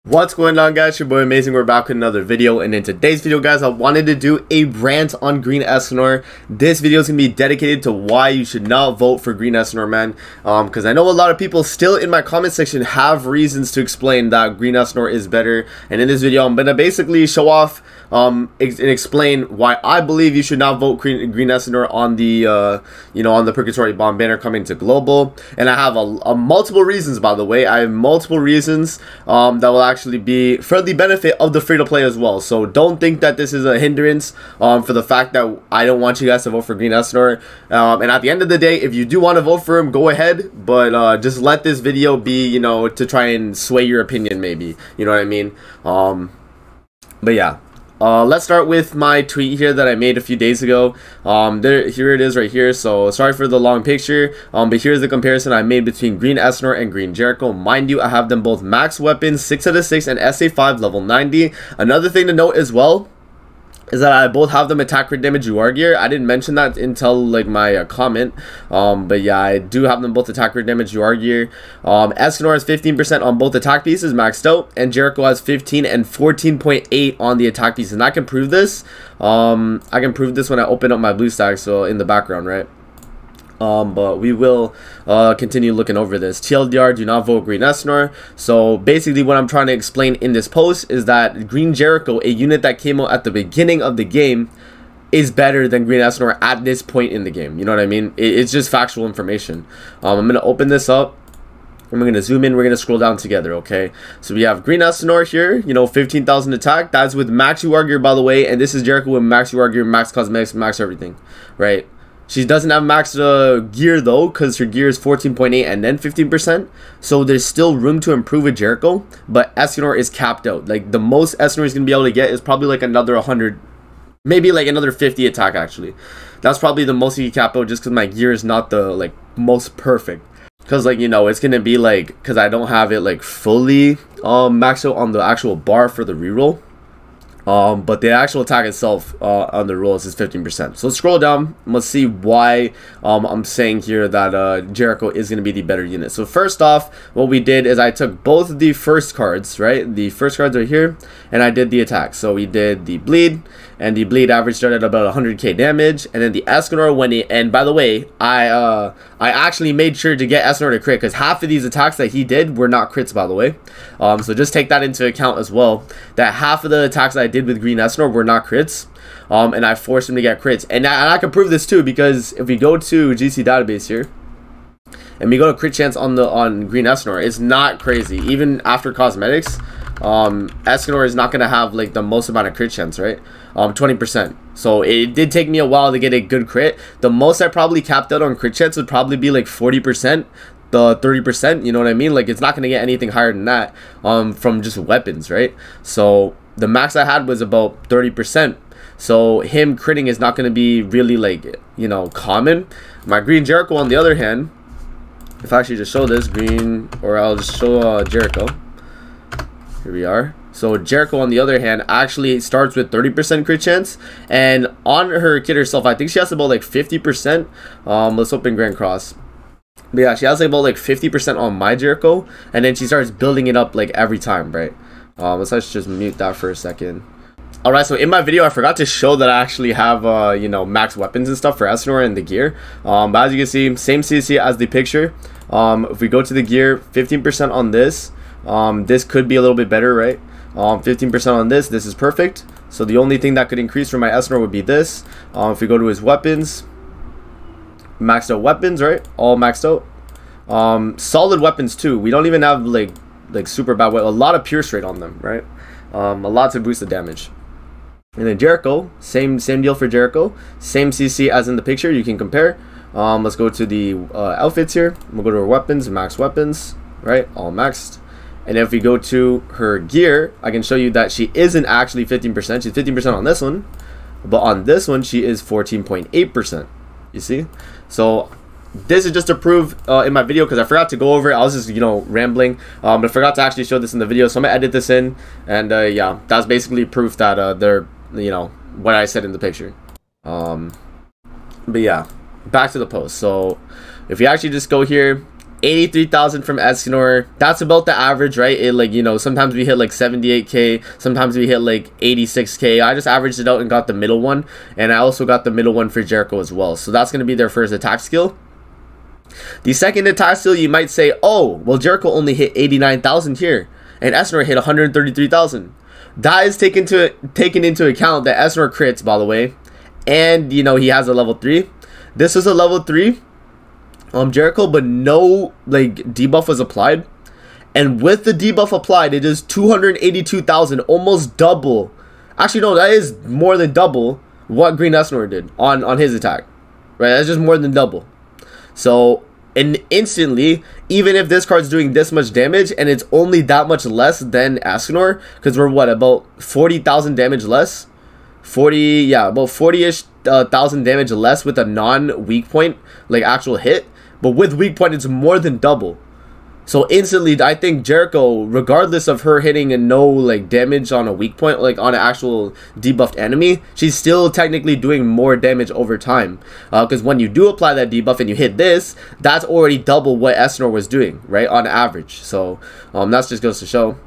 What's going on, guys? Your boy Amazing. We're back with another video, and in today's video, guys, I wanted to do a rant on Green Escanor. This video is gonna be dedicated to why you should not vote for Green Escanor, man. Because I know a lot of people still in my comment section have reasons to explain that Green Escanor is better, and in this video, I'm gonna basically show off and explain why I believe you should not vote Green Escanor on the on the Purgatory Bomb banner coming to global. And I have a multiple reasons, by the way. I have multiple reasons that will actually be for the benefit of the free-to-play as well. So don't think that this is a hindrance for the fact that I don't want you guys to vote for Green Escanor. And at the end of the day, if you do want to vote for him, go ahead, but just let this video be, to try and sway your opinion, maybe, you know what I mean. But yeah, let's start with my tweet here that I made a few days ago. Here it is right here. So sorry for the long picture, but here's the comparison I made between Green Escanor and Green Jericho. Mind you, I have them both max weapons, 6 out of 6, and SA5 level 90. Another thing to note as well is that I both have them attack crit damage UR gear. I didn't mention that until like my comment, but yeah, I do have them both attack crit damage UR gear. Escanor has 15% on both attack pieces maxed out, and Jericho has 15 and 14.8 on the attack pieces. And I can prove this. I can prove this when I open up my blue stack, so in the background, right? But we will continue looking over this. TLDR, do not vote Green Escanor. So basically what I'm trying to explain in this post is that Green Jericho, a unit that came out at the beginning of the game, is better than Green Escanor at this point in the game. You know what I mean? It's just factual information. I'm going to open this up, and we're going to zoom in. We're going to scroll down together, okay? So we have Green Escanor here, 15,000 attack. That's with max UR gear, by the way. And this is Jericho with max UR gear, max cosmetics, max everything, right? She doesn't have max gear though, because her gear is 14.8 and then 15%. So there's still room to improve with Jericho, but Escanor is capped out. Like the most Escanor is going to be able to get is probably like another 100, maybe like another 50 attack actually. That's probably the most you can cap out, just because my gear is not the most perfect. Because it's going to be because I don't have it fully maxed out on the actual bar for the reroll. But the actual attack itself on the rolls is 15%. So let's scroll down and let's see why I'm saying here that Jericho is going to be the better unit. So first off, what we did is I took both of the first cards, right? The first cards are here, and I did the attack. So we did the bleed, and the bleed average started at about 100k damage, and then the Escanor went in. And by the way, I actually made sure to get Escanor to crit, because half of these attacks that he did were not crits, by the way. So just take that into account as well, that half of the attacks I did with Green Escanor were not crits, and I forced him to get crits. And I can prove this too, because if we go to GC database here and we go to crit chance on Green Escanor, it's not crazy. Even after cosmetics, Escanor is not going to have the most amount of crit chance, right? 20%. So it did take me a while to get a good crit. The most I probably capped out on crit chance would probably be 40%. The 30%, you know what I mean? It's not going to get anything higher than that from just weapons, right? So the max I had was about 30%. So him critting is not going to be really common. My Green Jericho, on the other hand, if I actually just show this green, or I'll just show Jericho. Here we are. So Jericho, on the other hand, actually starts with 30% crit chance, and on her kit herself, I think she has about 50%. Let's open Grand Cross. But yeah, she has about 50% on my Jericho, and then she starts building it up every time, right? Let's just mute that for a second. Alright, so in my video, I forgot to show that I actually have, max weapons and stuff for Escanor and the gear. But as you can see, same CC as the picture. If we go to the gear, 15% on this. This could be a little bit better, right? 15% on this. This is perfect. So the only thing that could increase for my Escanor would be this. If we go to his weapons, maxed out weapons, right? All maxed out. Solid weapons too. We don't even have super bad weapons. A lot of pierce rate on them, right? A lot to boost the damage. And then Jericho, same deal for Jericho. Same CC as in the picture. You can compare. Let's go to the outfits here. We'll go to her weapons, max weapons, right? All maxed. And if we go to her gear, I can show you that she isn't actually 15%. She's 15% on this one, but on this one she is 14.8%. You see? So this is just to prove in my video, because I forgot to go over it. I was just rambling, but I forgot to actually show this in the video, so I'm gonna edit this in. And yeah, that's basically proof that they're what I said in the picture. But yeah, back to the post. So if you actually just go here 83,000 from Escanor. That's about the average, right? It, like, you know, sometimes we hit like 78k, sometimes we hit like 86k. I just averaged it out and got the middle one, and I also got the middle one for Jericho as well. So that's going to be their first attack skill. The second attack skill, you might say, oh, well, Jericho only hit 89,000 here, and Escanor hit 133,000. That is taken into account that Escanor crits, by the way, and, you know, he has a level 3. This was a level 3 Jericho, but no like debuff was applied, and with the debuff applied, it is 282,000, almost double. Actually, no, that is more than double what Green Escanor did on his attack, right? That's just more than double. So, and instantly, even if this card's doing this much damage and it's only that much less than Escanor, because we're what, about 40,000 damage less, about 40-ish thousand damage less with a non-weak point, like actual hit. But with weak point, it's more than double. So instantly, I think Jericho, regardless of her hitting a no like damage on a weak point, like on an actual debuffed enemy, she's still technically doing more damage over time. Because when you do apply that debuff and you hit this, that's already double what Escanor was doing, right, on average. So that just goes to show.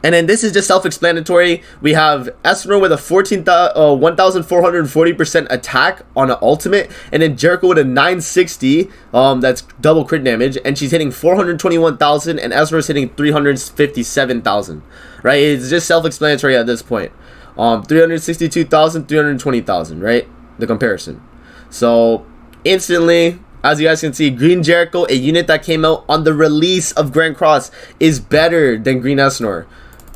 And then this is just self-explanatory. We have Escanor with a 1,440% attack on an ultimate, and then Jericho with a 960. That's double crit damage, and she's hitting 421,000, and Escanor is hitting 357,000. Right? It's just self-explanatory at this point. 362,000, 320,000. Right? The comparison. So instantly, as you guys can see, Green Jericho, a unit that came out on the release of Grand Cross, is better than Green Escanor.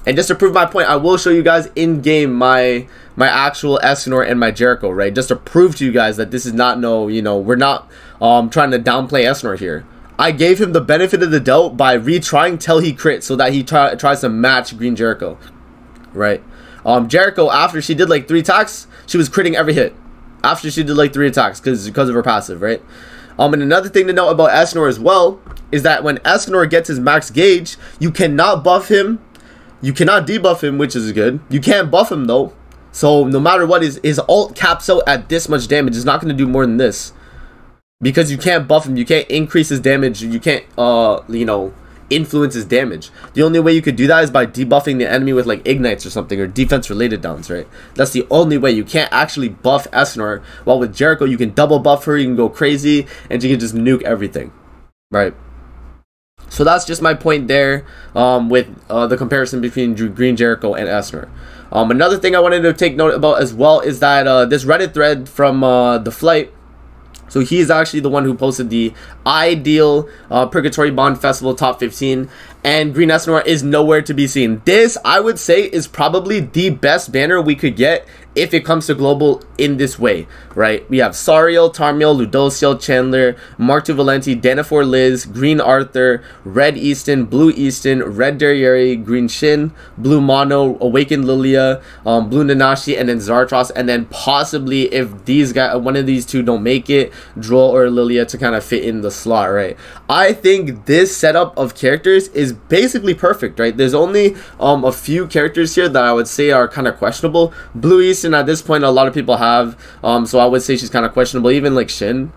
And just to prove my point, I will show you guys in game my actual Escanor and my Jericho, right? Just to prove to you guys that this is not we're not trying to downplay Escanor here. I gave him the benefit of the doubt by retrying till he crits so that he tries to match Green Jericho, right? Jericho, after she did like 3 attacks, she was critting every hit. After she did like 3 attacks because of her passive, right? And another thing to note about Escanor as well is that when Escanor gets his max gauge, you cannot buff him. You cannot debuff him, which is good. You can't buff him though. So no matter what, his ult caps out at this much damage. It's not going to do more than this. Because you can't buff him. You can't increase his damage. You can't, influence his damage. The only way you could do that is by debuffing the enemy with like ignites or something, or defense related downs, right? That's the only way. You can't actually buff Escanor. While with Jericho, you can double buff her. You can go crazy and you can just nuke everything, right? So that's just my point there with the comparison between Green Jericho and Escanor. Another thing I wanted to take note about as well is that this Reddit thread from the flight, so he's actually the one who posted the ideal Purgatory Bond Festival top 15, and Green Escanor is nowhere to be seen. This, I would say, is probably the best banner we could get if it comes to global in this way, right? We have Sariel, Tarmiel, Ludociel, Chandler, Mark II Valenti, Danafor Liz, Green Arthur, Red Easton, Blue Easton, Red Derriere, Green Shin, Blue Mono, Awakened Lilia, Blue Nanashi, and then Zartros, and then possibly if these guys, one of these two don't make it, Droll or Lilia to kind of fit in the slot, right? I think this setup of characters is basically perfect, right? There's only a few characters here that I would say are kind of questionable. Blue Easton at this point a lot of people have, so I would say she's kind of questionable, even like Shin.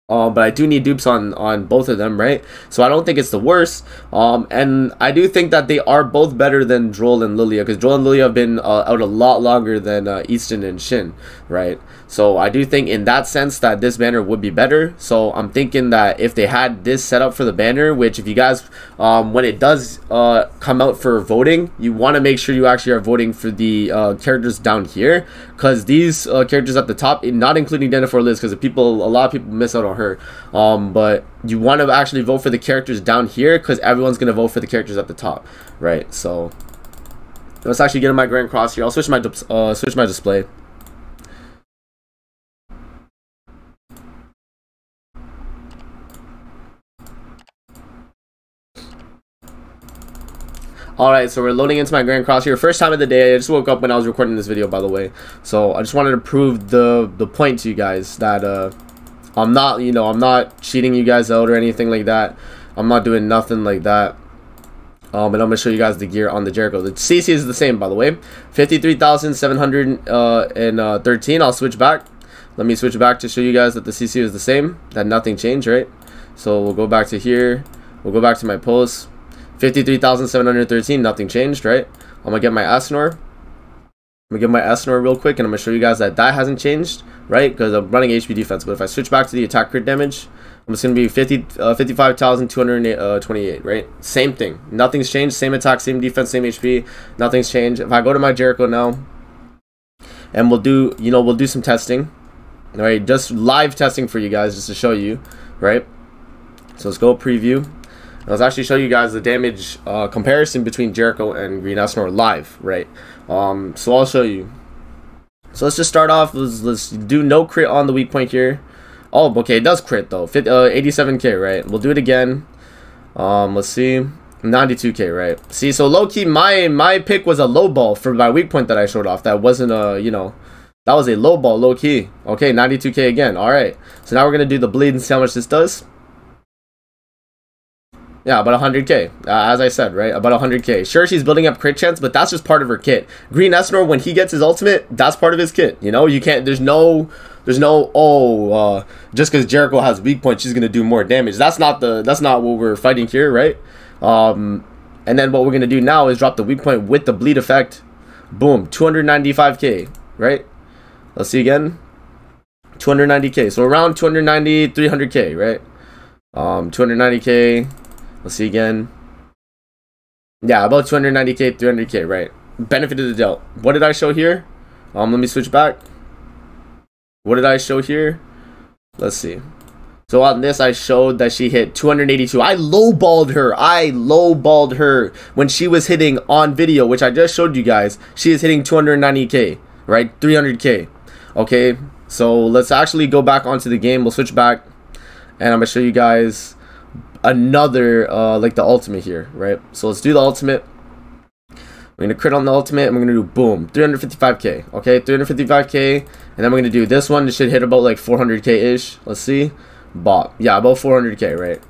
But I do need dupes on both of them, right? So I don't think it's the worst. And I do think that they are both better than Droll and Lilia, because Droll and Lilia have been out a lot longer than Easton and Shin, right? So I do think in that sense that this banner would be better. So I'm thinking that if they had this set up for the banner, which if you guys, when it does come out for voting, you want to make sure you actually are voting for the characters down here, because these characters at the top, not including Danafor Liz, because a lot of people miss out on her, but you want to actually vote for the characters down here, because everyone's going to vote for the characters at the top, right? So let's actually get in my Grand Cross here. I'll switch my display. Alright, so we're loading into my Grand Cross here. First time of the day. I just woke up when I was recording this video, by the way. So I just wanted to prove the point to you guys that I'm not, I'm not cheating you guys out or anything like that. I'm not doing nothing like that. And I'm going to show you guys the gear on the Jericho. The CC is the same, by the way. 53,713. I'll switch back. Let me switch back to show you guys that the CC is the same. That nothing changed, right? So we'll go back to here. We'll go back to my post. 53,713, nothing changed, right? I'm gonna get my Escanor. I'm gonna get my Escanor real quick, and I'm gonna show you guys that hasn't changed, right? Because I'm running HP defense. But if I switch back to the attack crit damage, I'm just gonna be 55,228, right? Same thing. Nothing's changed. Same attack, same defense, same HP. Nothing's changed. If I go to my Jericho now, and we'll do, we'll do some testing, right? Just live testing for you guys, just to show you, right? So let's go preview. Let's actually show you guys the damage comparison between Jericho and Green Escanor live, right? So I'll show you. So let's just start off. Let's do no crit on the weak point here. Oh, okay, it does crit though. 87k, right? We'll do it again. Let's see, 92k, right? See, so low key, my pick was a low ball for my weak point that I showed off. That wasn't a, that was a low ball, low key. Okay, 92k again. All right. So now we're gonna do the bleed and see how much this does. Yeah, about 100k, as I said, right? About 100k. Sure, she's building up crit chance, but that's just part of her kit. Green Escanor, when he gets his ultimate, that's part of his kit. You can't. There's no. Just because Jericho has weak point, she's gonna do more damage. That's not what we're fighting here, right? And then what we're gonna do now is drop the weak point with the bleed effect. Boom, 295k, right? Let's see again. 290k. So around 290, 300k, right? 290k. Let's see again. Yeah, about 290k, 300k, right? Benefit of the doubt. What did I show here? Let me switch back. What did I show here? Let's see. So on this, I showed that she hit 282. I lowballed her when she was hitting on video, which I just showed you guys. She is hitting 290k, right? 300k. Okay, so let's actually go back onto the game. We'll switch back, and I'm gonna show you guys another like the ultimate here, right? So let's do the ultimate. We're gonna crit on the ultimate, and we're gonna do boom, 355k. Okay, 355k, and then we're gonna do this one. It should hit about like 400k ish. Let's see, bop. Yeah, about 400k, right?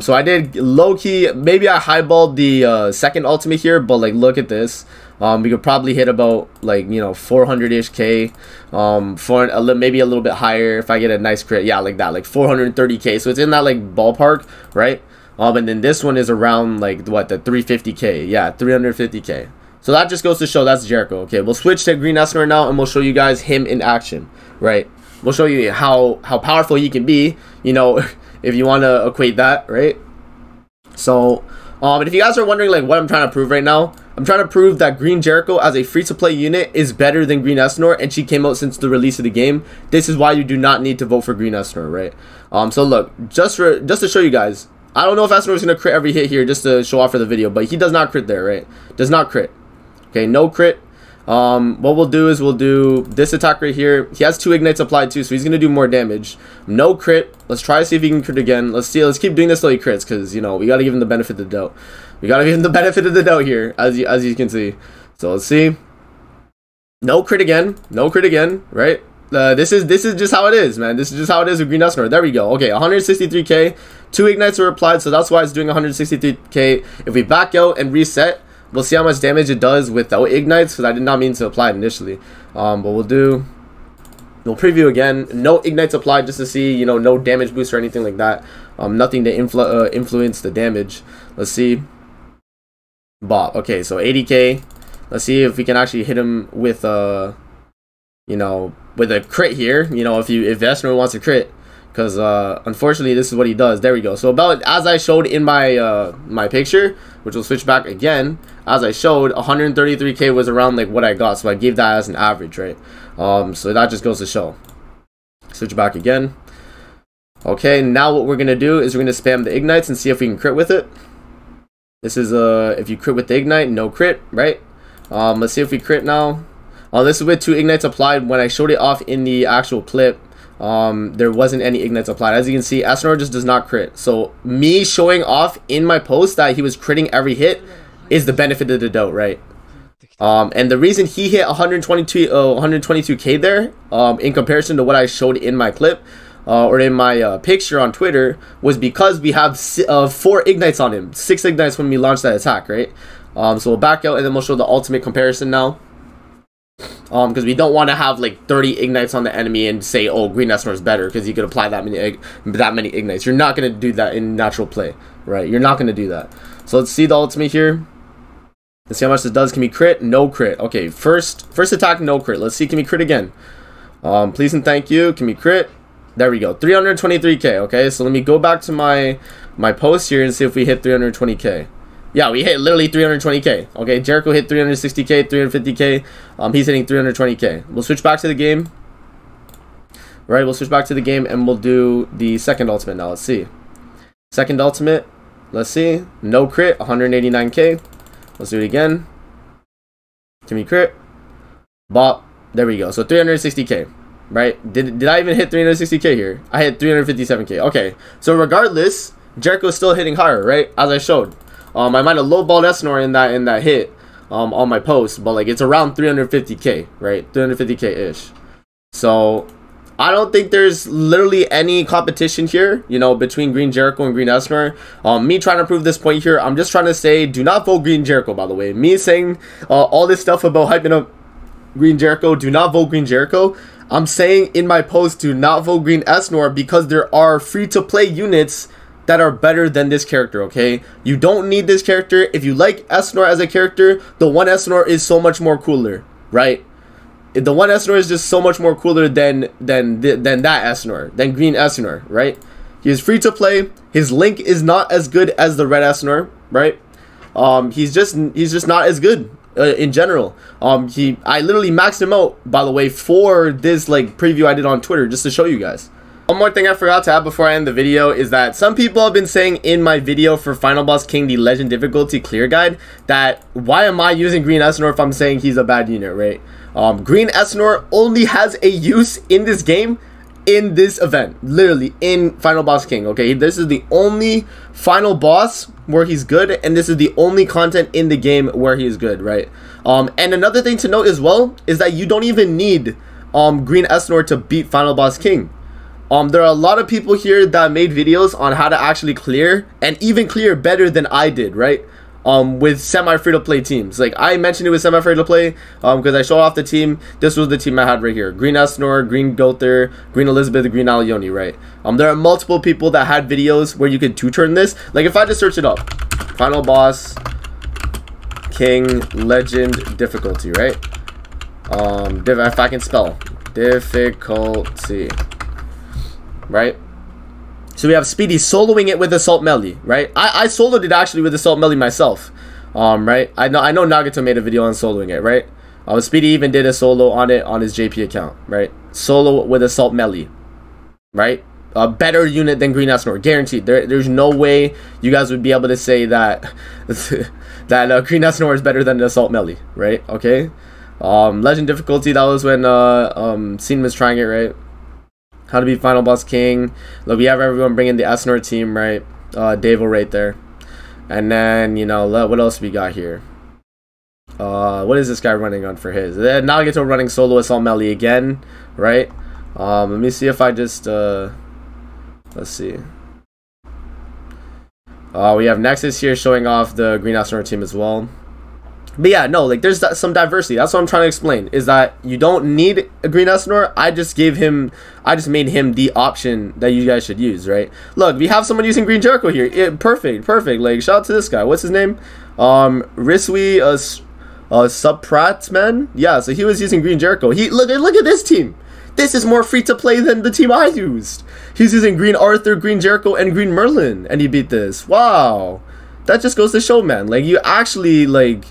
So I did low key. Maybe I highballed the second ultimate here, but like look at this. We could probably hit about like 400-ish k, maybe a little bit higher if I get a nice crit. Yeah, like that, like 430k. So it's in that like ballpark, right? And then this one is around like what, the 350k. Yeah, 350k. So that just goes to show that's Jericho. Okay, we'll switch to Green Escanor now, and we'll show you guys him in action, right? We'll show you how powerful he can be, if you want to equate that, right? So, and if you guys are wondering like what I'm trying to prove right now, I'm trying to prove that Green Jericho as a free-to-play unit is better than Green Escanor, and she came out since the release of the game. This is why you do not need to vote for Green Escanor, right? So look, just to show you guys, I don't know if Escanor is going to crit every hit here just to show off for the video, but he does not crit there, right? Does not crit. Okay, no crit. What we'll do is we'll do this attack right here. He has 2 ignites applied too, so he's gonna do more damage. No crit. Let's try to see if he can crit again. Let's keep doing this till he crits, because we gotta give him the benefit of the doubt. We gotta give him the benefit of the doubt here, as you can see. So let's see. No crit again. No crit again. Right. This is just how it is, man. This is just how it is with Green Escanor. There we go. Okay, 163k. 2 ignites were applied, so that's why it's doing 163k. If we back out and reset, we'll see how much damage it does without ignites, because I did not mean to apply it initially. But we'll preview again. No ignites applied, just to see, no damage boost or anything like that. Nothing to influence the damage. Let's see. Bop. Okay, so 80k. Let's see if we can actually hit him with with a crit here. If Escanor wants a crit, because unfortunately this is what he does. There we go. So about as I showed in my my picture, which will switch back again, as I showed, 133k was around like what I got, so I gave that as an average, right? So that just goes to show. Switch back again. Okay, now what we're gonna do is we're gonna spam the ignites and see if we can crit with it. This is if you crit with the ignite, no crit, right? Let's see if we crit now. This is with 2 ignites applied. When I showed it off in the actual clip, there wasn't any ignites applied. As you can see, Escanor just does not crit. So me showing off in my post that he was critting every hit is the benefit of the doubt, right? And the reason he hit 122k there, in comparison to what I showed in my clip, or in my picture on Twitter, was because we have 4 ignites on him, 6 ignites when we launched that attack, right? So we'll back out, and then we'll show the ultimate comparison now. because we don't want to have like 30 ignites on the enemy and say, oh, Green Escanor is better because you could apply that many ignites. You're not going to do that in natural play, right? You're not going to do that. So let's see the ultimate here. Let's see how much this does. Can we crit? No crit. Okay, first attack, no crit. Let's see, can we crit again? Please and thank you. Can we crit? There we go. 323k. Okay, so let me go back to my post here and see if we hit 320k. Yeah, we hit literally 320k. Okay, Jericho hit 360k, 350k. He's hitting 320k. We'll switch back to the game. Right, we'll switch back to the game and we'll do the second ultimate now. Let's see. Second ultimate. Let's see. No crit, 189k. Let's do it again. Can we crit? Bop. There we go. So 360k. Right? Did I even hit 360k here? I hit 357k. Okay. So regardless, Jericho's still hitting higher, right? As I showed. I might have lowballed Escanor in that hit on my post, but like it's around 350k, right? 350k ish. So I don't think there's literally any competition here, you know, between Green Jericho and Green Escanor. Me trying to prove this point here, I'm just trying to say, do not vote Green Jericho, by the way. Me saying all this stuff about hyping up Green Jericho, do not vote Green Jericho. I'm saying in my post, do not vote Green Escanor because there are free-to-play units that are better than this character, okay? You don't need this character. If you like Escanor as a character, the one Escanor is so much more cooler, right? The one Escanor is just so much more cooler than that Escanor, than Green Escanor, right? He is free to play. His link is not as good as the red Escanor, right? He's just not as good in general. I literally maxed him out, by the way, for this like preview I did on Twitter just to show you guys. One more thing I forgot to add before I end the video is that some people have been saying in my video for Final Boss King, the Legend Difficulty Clear Guide, that why am I using Green Escanor if I'm saying he's a bad unit, right? Green Escanor only has a use in this game, in this event, literally in Final Boss King, okay? This is the only final boss where he's good, and this is the only content in the game where he is good, right? And another thing to note as well is that you don't even need Green Escanor to beat Final Boss King. There are a lot of people here that made videos on how to actually clear, and even clear better than I did, right? With semi-free-to-play teams. Like, I mentioned it was semi-free-to-play, because I showed off the team. This was the team I had right here. Green Escanor, Green Gother, Green Elizabeth, Green Alioni, right? There are multiple people that had videos where you could two-turn this. Like, if I just search it up. Final Boss King Legend Difficulty, right? If I can spell. Difficulty. Right? So we have Speedy soloing it with Assault Melee, right? I soloed it actually with Assault Melee myself. Right? I know Nagato made a video on soloing it, right? Speedy even did a solo on it on his JP account, right? Solo with Assault Melee. Right? A better unit than Green Escanor, guaranteed. There's no way you guys would be able to say that that Green Escanor is better than Assault Melee, right? Okay? Legend Difficulty, that was when Scene was trying it, right? How to beat Final Boss King. Look, we have everyone bringing the Escanor team, right? Davo right there. And then, you know, what else we got here? What is this guy running on for his? Nagato running solo Assault Melee again, right? Let me see if I just, let's see. We have Nexus here showing off the Green Escanor team as well. But yeah, no, like there's some diversity. That's what I'm trying to explain, is that you don't need a Green Escanor. I just made him the option that you guys should use, right? Look, we have someone using Green Jericho here. Perfect. Like, shout out to this guy. What's his name? Riswi Subprat, man. Yeah, so he was using Green Jericho. Look at this team. This is more free to play than the team I used. He's using Green Arthur, Green Jericho, and Green Merlin, and he beat this. Wow. That just goes to show, man. Like, you actually, like,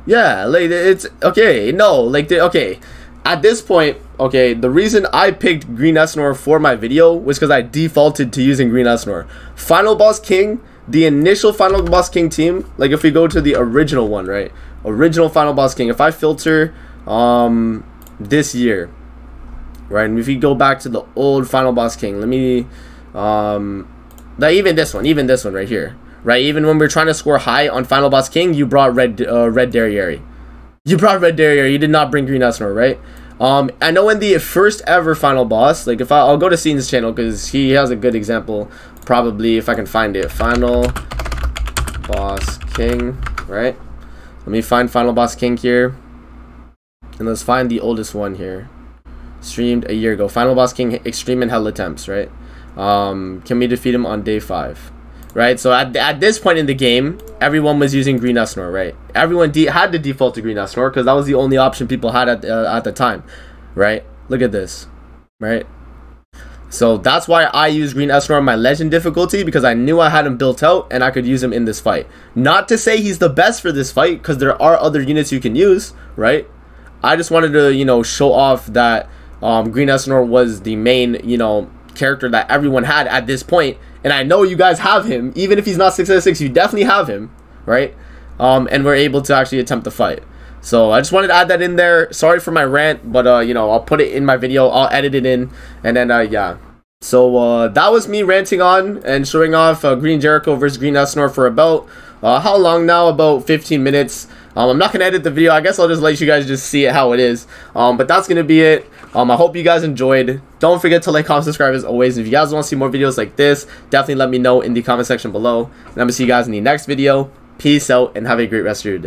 yeah, like, it's, okay, no, like, okay, at this point, okay, the reason I picked Green Escanor for my video was because I defaulted to using Green Escanor. Final Boss King, the initial Final Boss King team, like, if we go to the original one, right, original Final Boss King, if I filter, this year, right, and if we go back to the old Final Boss King, let me, even this one right here. Right, even when we were trying to score high on Final Boss King, you brought Red Derriere. You brought Red Derriere. You did not bring Green Escanor, right? I know in the first ever Final Boss, like, if I'll go to Scene's channel because he has a good example, probably, if I can find it. Final Boss King, right? Let me find Final Boss King here. And let's find the oldest one here. Streamed a year ago. Final Boss King Extreme and Hell Attempts, right? Can we defeat him on day 5? Right? So at this point in the game, everyone was using Green Escanor, right? Everyone had to default to Green Escanor because that was the only option people had at the time, right? Look at this, right? So that's why I use Green Escanor on my Legend difficulty, because I knew I had him built out and I could use him in this fight. Not to say he's the best for this fight, because there are other units you can use, right? I just wanted to, you know, show off that Green Escanor was the main, you know, character that everyone had at this point. And I know you guys have him. Even if he's not 6 out of 6, you definitely have him, right? And we're able to actually attempt the fight. So I just wanted to add that in there. Sorry for my rant, but you know, I'll put it in my video. I'll edit it in, and then yeah. So that was me ranting on and showing off Green Jericho versus Green Escanor for about how long now? About 15 minutes. I'm not gonna edit the video. I guess I'll just let you guys just see it how it is. But that's gonna be it. I hope you guys enjoyed. Don't forget to like, comment, subscribe as always. If you guys want to see more videos like this, definitely let me know in the comment section below. And I'm gonna see you guys in the next video. Peace out and have a great rest of your day.